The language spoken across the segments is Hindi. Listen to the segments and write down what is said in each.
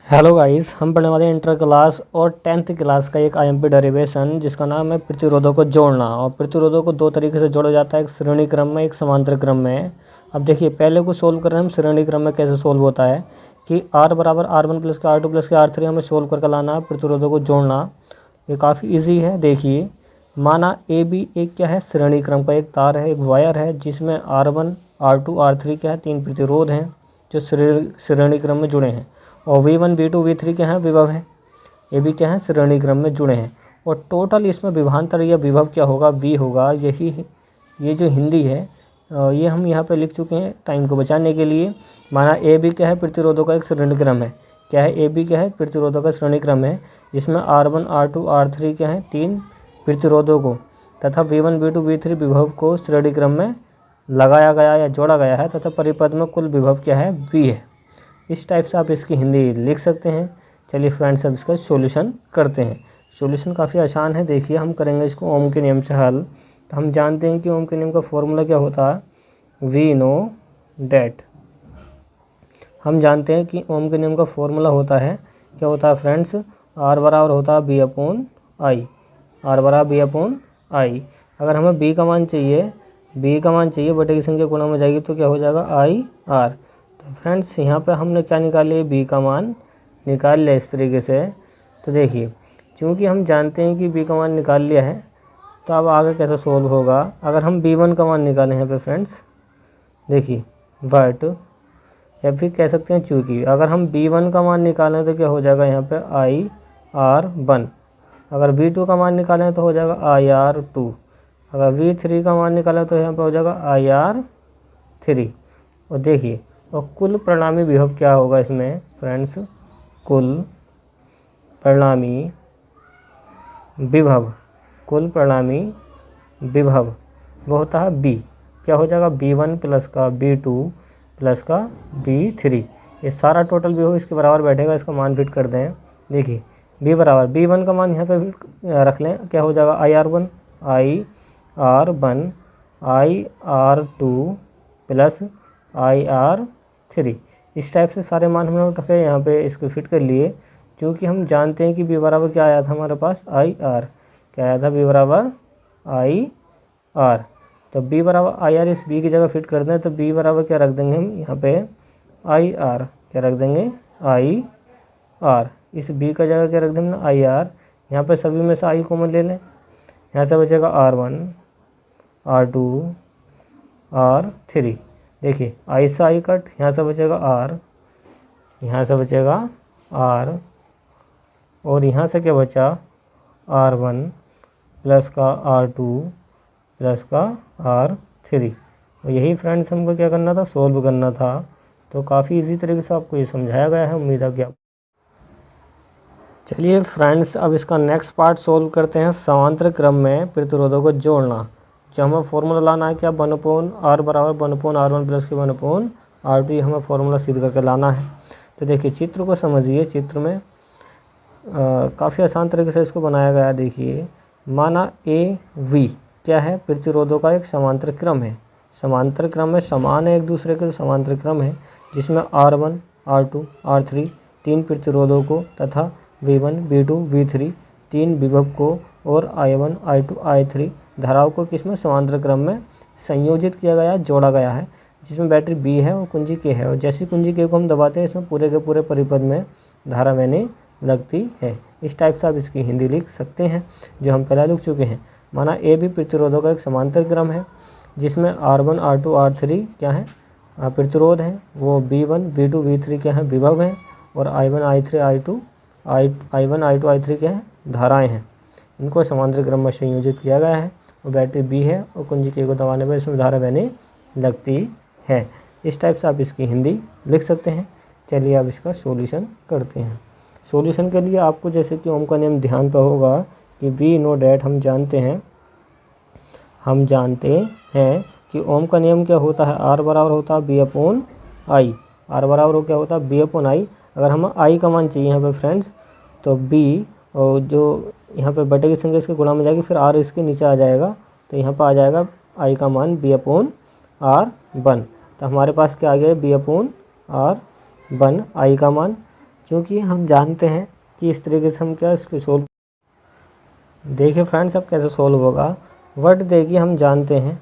हेलो गाइस, हम पढ़ने वाले इंटर क्लास और 10th क्लास का एक आईएमपी डेरिवेशन जिसका नाम है प्रतिरोधों को जोड़ना। और प्रतिरोधों को दो तरीके से जोड़ा जाता है, एक श्रेणी क्रम में, एक समांतर क्रम में। अब देखिए, पहले को सोल्व कर रहे हैं हम श्रेणी क्रम में। कैसे सोल्व होता है कि R बराबर R1 प्लस के R2 प्लस के R3 हमें सोल्व करके लाना है, प्रतिरोधों को जोड़ना। ये काफ़ी ईजी है। देखिए, माना ए बी एक क्या है, श्रेणी क्रम का एक तार है, एक वायर है जिसमें R1 R2 R3 क्या है, तीन प्रतिरोध हैं जो श्रेणी क्रम में जुड़े हैं। और V1 V2 V3 क्या है, विभव है। ये भी क्या है, श्रेणी क्रम में जुड़े हैं। और टोटल इसमें विभवांतर या विभव क्या होगा, V होगा। यही ये जो हिंदी है ये हम यहाँ पे लिख चुके हैं टाइम को बचाने के लिए। माना ए बी क्या है, प्रतिरोधों का एक श्रेणी क्रम है। क्या है, ए बी क्या है, प्रतिरोधों का श्रेणी क्रम है जिसमें R1 R2 R3 क्या है, तीन प्रतिरोधों को तथा V1 V2 V3 विभव को श्रेणी क्रम में लगाया गया या जोड़ा गया है तथा परिपथ में कुल विभव क्या है, V है। इस टाइप से आप इसकी हिंदी लिख सकते हैं। चलिए फ्रेंड्स, अब इसका सॉल्यूशन करते हैं। सॉल्यूशन काफ़ी आसान है। देखिए, हम करेंगे इसको ओम के नियम से हल। तो हम जानते हैं कि ओम के नियम का फॉर्मूला क्या होता है, वी नो डैट। हम जानते हैं कि ओम के नियम का फॉर्मूला होता है, क्या होता है फ्रेंड्स, आर बराबर होता है बी अपॉन आई। आर बराबर बी अपॉन आई। अगर हमें बी का मान चाहिए, बटे की संख्या गुणा में जाएगी तो क्या हो जाएगा, आई आर। तो फ्रेंड्स, यहाँ पे हमने क्या निकाल लिया, बी का मान निकाल लिया इस तरीके से। तो देखिए, चूँकि हम जानते हैं कि बी का मान निकाल लिया है, तो अब आगे कैसे सोल्व होगा। अगर हम B1 का मान निकालें यहाँ पे फ्रेंड्स, देखिए बट, या फिर कह सकते हैं चूँकि, अगर हम B1 का मान निकालें तो क्या हो जाएगा यहाँ पे IR1। अगर B2 का मान निकालें तो हो जाएगा IR2। अगर V3 का मान निकालें तो यहाँ पे हो जाएगा IR3। और देखिए, और कुल परिणामी विभव क्या होगा इसमें फ्रेंड्स, कुल परिणामी विभव, कुल परिणामी विभव वो होता है B। क्या हो जाएगा, B1 प्लस का B2 प्लस का B3। ये सारा टोटल विभव इसके बराबर बैठेगा। इसका मान फिट कर दें। देखिए, B बराबर B1 का मान यहाँ पे रख लें, क्या हो जाएगा, IR1 IR2 प्लस IR3। इस टाइप से सारे मान हम लोग रखे यहाँ पे, इसको फिट कर लिए। क्योंकि हम जानते हैं कि B बराबर क्या आया था हमारे पास, IR। क्या आया था, B बराबर IR। तो B बराबर IR, इस B की जगह फिट कर दें तो B बराबर क्या रख देंगे हम यहाँ पे, IR। क्या रख देंगे, IR। इस B का जगह क्या रख देंगे, IR। यहाँ पे सभी में से I कॉमन ले लें। यहाँ से बचेगा R1 R2 R3। देखिए, I से I कट, यहाँ से बचेगा R, यहाँ से बचेगा R, और यहाँ से क्या बचा, R1 प्लस का R2 प्लस का R3। और यही फ्रेंड्स हमको क्या करना था, सोल्व करना था। तो काफ़ी इजी तरीके से आपको ये समझाया गया है। उम्मीद है कि आप, चलिए फ्रेंड्स, अब इसका नेक्स्ट पार्ट सोल्व करते हैं, समांतर क्रम में प्रतिरोधों को जोड़ना। जो हमें फॉर्मूला लाना है क्या, 1/R बराबर 1/R1 प्लस के 1/R2। हमें फॉर्मूला सिद्ध करके लाना है। तो देखिए, चित्र को समझिए। चित्र में काफ़ी आसान तरीके से इसको बनाया गया है। देखिए, माना ए वी क्या है, प्रतिरोधों का एक समांतर क्रम है। समांतर क्रम में समान है एक दूसरे के, समांतर क्रम है जिसमें R1 R2 R3 तीन प्रतिरोधों को तथा V1 V2 V3 तीन विभव को और I1 I2 I3 धाराओं को किसमें, समांतर क्रम में संयोजित किया गया, जोड़ा गया है। जिसमें बैटरी B है और कुंजी K है। और जैसी कुंजी K को हम दबाते हैं, इसमें पूरे के पूरे परिपथ में धारा मैंने लगती है। इस टाइप से आप इसकी हिंदी लिख सकते हैं, जो हम पहले लिख चुके हैं। माना ए भी प्रतिरोधों का एक समांतर क्रम है जिसमें R1 R2 R3 क्या है, प्रतिरोध हैं। वो B1 B2 B3 क्या है, विभव हैं। और I1 I2 I3 क्या है, धाराएं हैं। इनको समांतर क्रम में संयोजित किया गया है। और बैटरी B है और कुंजी K को दबाने पर इसमें धारा बहने लगती है। इस टाइप से आप इसकी हिंदी लिख सकते हैं। चलिए अब इसका सॉल्यूशन करते हैं। सॉल्यूशन के लिए आपको जैसे कि ओम का नियम ध्यान पर होगा कि वी नो डैट। हम जानते हैं कि ओम का नियम क्या होता है, आर बराबर होता है बी अपॉन आई। आर बराबर क्या होता है, बी अपॉन आई। अगर हमें आई का मान चाहिए यहाँ पे फ्रेंड्स, तो बी और जो यहाँ पे बटे की संख्या इसके गुणा में जाएगी, फिर आर इसके नीचे आ जाएगा। तो यहाँ पर आ जाएगा आई का मान बी अपॉन R1। तो हमारे पास क्या आ गया, बी अपॉन R1 आई का मान। क्योंकि हम जानते हैं कि इस तरीके से हम क्या इसको सोल्व। देखिए फ्रेंड्स, अब कैसे सोल्व होगा। व्हाट देखिए हम जानते हैं,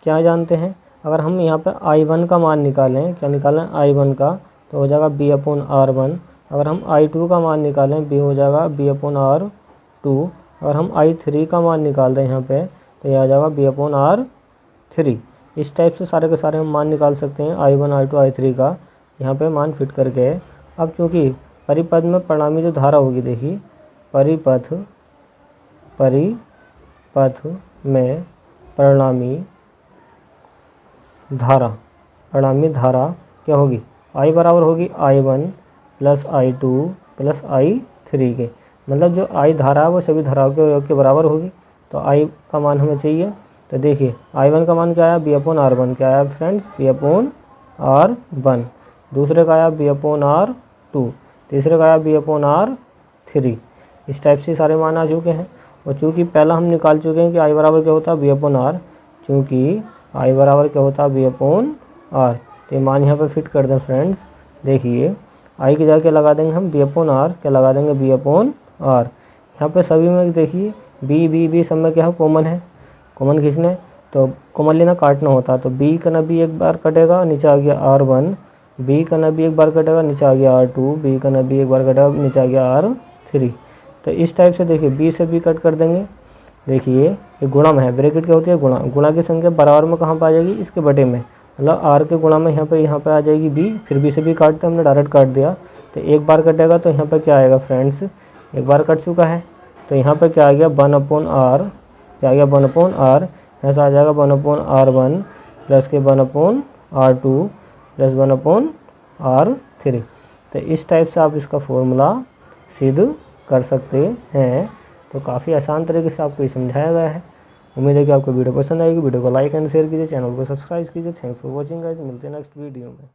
क्या जानते हैं, अगर हम यहाँ पे I1 का मान निकालें, क्या निकालें I1 का, तो हो जाएगा B/R1। अगर हम I2 का मान निकालें, B हो जाएगा B/R2। अगर हम I3 का मान निकाल दें यहाँ पे, तो यह आ जाएगा B/R3। इस टाइप से सारे के सारे हम मान निकाल सकते हैं I1 I2 I3 का, यहाँ पे मान फिट करके। अब चूँकि परिपथ में परिणामी जो धारा होगी, देखिए परिपथ में परिणामी धारा क्या होगी, I बराबर होगी I1 + I2 + I3 के। मतलब जो I धारा है वो सभी धाराओं के योग के बराबर होगी। तो I का मान हमें चाहिए। तो देखिए I1 का मान क्या आया, B/R1। क्या आया फ्रेंड्स, B/R1। दूसरे का आया B/R2। तीसरे का आया B/R3। इस टाइप से सारे मान आ चुके हैं। और चूँकि पहला हम निकाल चुके हैं कि I बराबर क्या होता है, B/R। चूँकि I बराबर क्या होता है, B/R। तो ये मान यहाँ पे फिट कर दें फ्रेंड्स। देखिए I की जगह क्या लगा देंगे हम, B/R। क्या लगा देंगे, B/R। यहाँ पे सभी में देखिए B सब में क्या है, कॉमन है। कॉमन खींचने, तो कॉमन लेना काटना होता, तो B का ना B एक बार कटेगा, नीचे आ गया R1। B का ना B एक बार कटेगा, नीचे आ गया R2। B का ना B एक बार कटेगा, नीचे आ गया R3। तो इस टाइप से देखिए B से B कट कर देंगे। देखिए ये गुणा है, ब्रैकेट क्या होती है, गुणा की संख्या बराबर में कहाँ पर आ जाएगी, इसके बटे में। मतलब R के गुणा में यहाँ पे आ जाएगी B। फिर B से B काटते हमने डायरेक्ट काट दिया। तो एक बार कटेगा तो यहाँ पे क्या आएगा फ्रेंड्स, एक बार कट चुका है। तो यहाँ पे क्या आ गया, 1/R। क्या आ गया, 1/R। ऐसा आ जाएगा 1/R1 प्लस के 1/R2 प्लस 1/R3। तो इस टाइप से आप इसका फॉर्मूला सिद्ध कर सकते हैं। तो काफ़ी आसान तरीके से आपको ये समझाया गया है। उम्मीद है कि आपको वीडियो पसंद आएगी। वीडियो को लाइक एंड शेयर कीजिए, चैनल को सब्सक्राइब कीजिए। Thanks for watching guys. मिलते हैं नेक्स्ट वीडियो में।